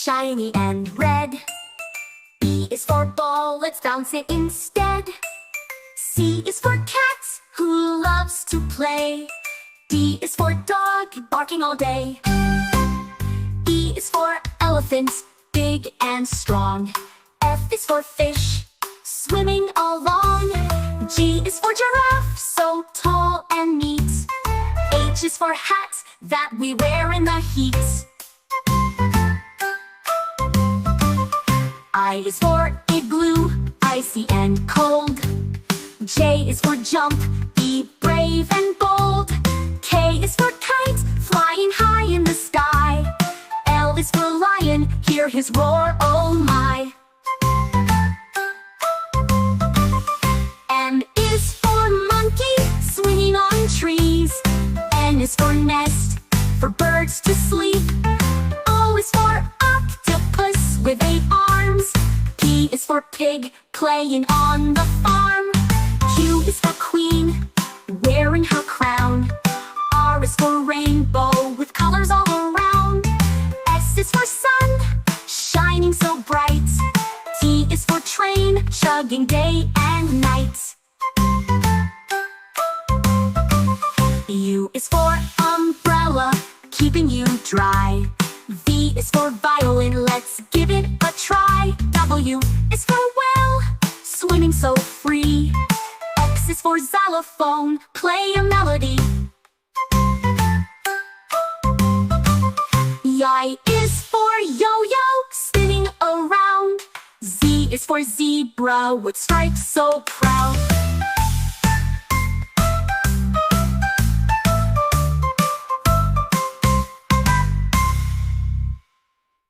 shiny and red. B is for ball, let's bounce it instead. C is for cat, who loves to play. D is for dog, barking all day. E is for elephant, big and strong. F is for fish, swimming along. G is for giraffe, so tall and neat. H is for hat, that we wear in the heat. I is for igloo, icy and cold. J is for jump, be brave and bold. K is for kite, flying high in the sky. L is for lion, hear his roar, oh my. M is for monkey, swinging on trees. N is for nest, for birds to sleep. O is for octopus with 8 arms. P is for pig, playing on the farm. Q is for queen, wearing her crown. R is for rainbow, with colors all around. S is for sun, shining so bright. T is for train, chugging day and night. U is for umbrella, keeping you dry. V is for violin, let's give it a try. W is for well, swimming so free. X is for xylophone, play a melody. Y is for yo-yo, spinning around. Z is for zebra, with stripes so proud.